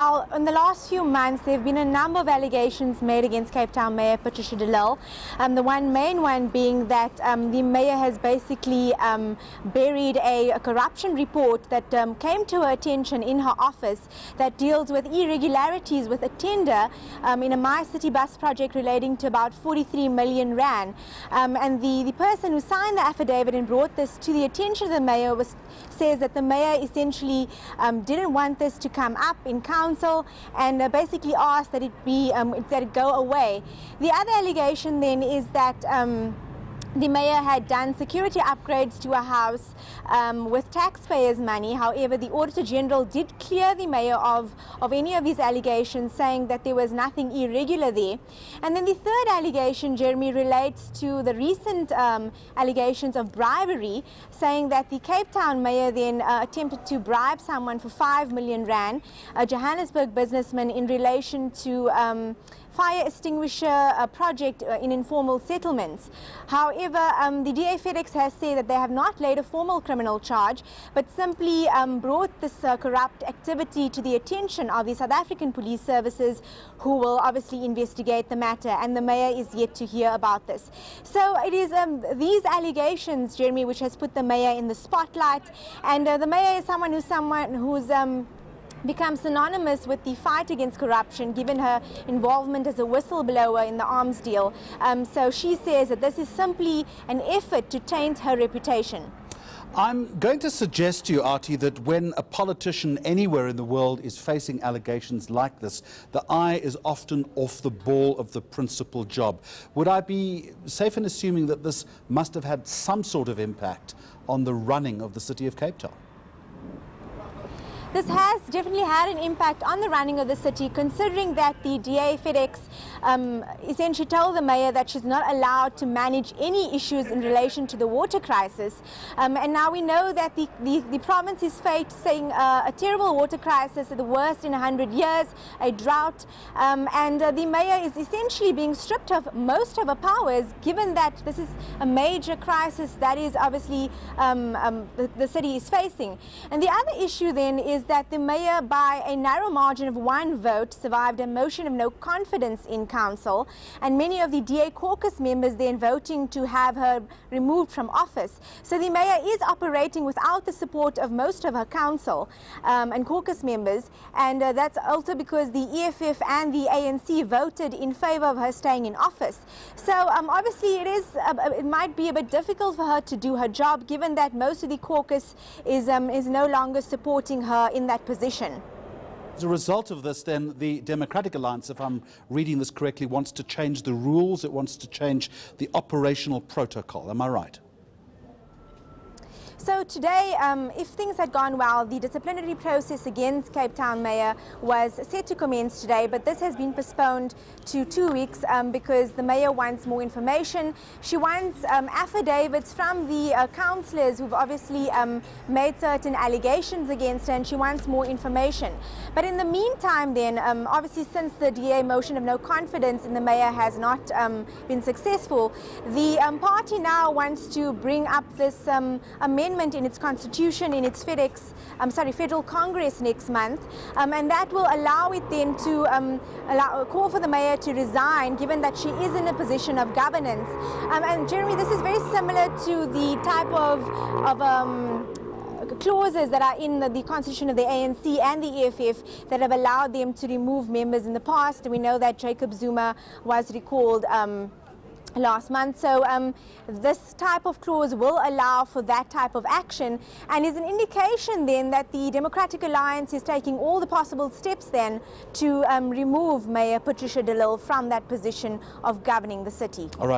Well, in the last few months, there have been a number of allegations made against Cape Town Mayor Patricia de Lille. The main one being that the mayor has basically buried a corruption report that came to her attention in her office that deals with irregularities with a tender in a My City bus project relating to about 43 million rand. And the person who signed the affidavit and brought this to the attention of the mayor says that the mayor essentially didn't want this to come up in council and basically asked that it go away. The other allegation then is that the mayor had done security upgrades to a house with taxpayers' money. However, the Auditor General did clear the mayor of any of these allegations, saying that there was nothing irregular there. And then the third allegation, Jeremy, relates to the recent allegations of bribery, saying that the Cape Town mayor then attempted to bribe someone for 5 million rand, a Johannesburg businessman, in relation to fire extinguisher project in informal settlements. However, the DA FedEx has said that they have not laid a formal criminal charge, but simply brought this corrupt activity to the attention of the South African police services, who will obviously investigate the matter, and the mayor is yet to hear about this. So it is these allegations, Jeremy, which has put the mayor in the spotlight, and the mayor is someone who's become synonymous with the fight against corruption, given her involvement as a whistleblower in the arms deal. So she says that this is simply an effort to taint her reputation. I'm going to suggest to you, Aarti, that when a politician anywhere in the world is facing allegations like this, the eye is often off the ball of the principal job. Would I be safe in assuming that this must have had some sort of impact on the running of the city of Cape Town? This has definitely had an impact on the running of the city, considering that the DA FedEx essentially told the mayor that she's not allowed to manage any issues in relation to the water crisis. And now we know that the province is facing a terrible water crisis, the worst in 100 years, a drought, and the mayor is essentially being stripped of most of her powers, given that this is a major crisis that is obviously the city is facing. And the other issue then is that the mayor, by a narrow margin of 1 vote, survived a motion of no confidence in council, and many of the DA caucus members then voting to have her removed from office. So the mayor is operating without the support of most of her council and caucus members, and that's also because the EFF and the ANC voted in favor of her staying in office. So obviously it might be a bit difficult for her to do her job, given that most of the caucus is no longer supporting her in that position. As a result of this, then, the Democratic Alliance, if I'm reading this correctly, wants to change the rules, it wants to change the operational protocol. Am I right? So today, if things had gone well, the disciplinary process against Cape Town Mayor was set to commence today, but this has been postponed to 2 weeks because the mayor wants more information. She wants affidavits from the councillors who've obviously made certain allegations against her, and she wants more information. But in the meantime then, obviously since the DA motion of no confidence in the mayor has not been successful, the party now wants to bring up this amendment in its constitution, in its Federal Congress next month, and that will allow it then to call for the mayor to resign, given that she is in a position of governance. And Jeremy, this is very similar to the type of clauses that are in the constitution of the ANC and the EFF that have allowed them to remove members in the past. We know that Jacob Zuma was recalled last month. So this type of clause will allow for that type of action, and is an indication then that the Democratic Alliance is taking all the possible steps then to remove Mayor Patricia de Lille from that position of governing the city. All right.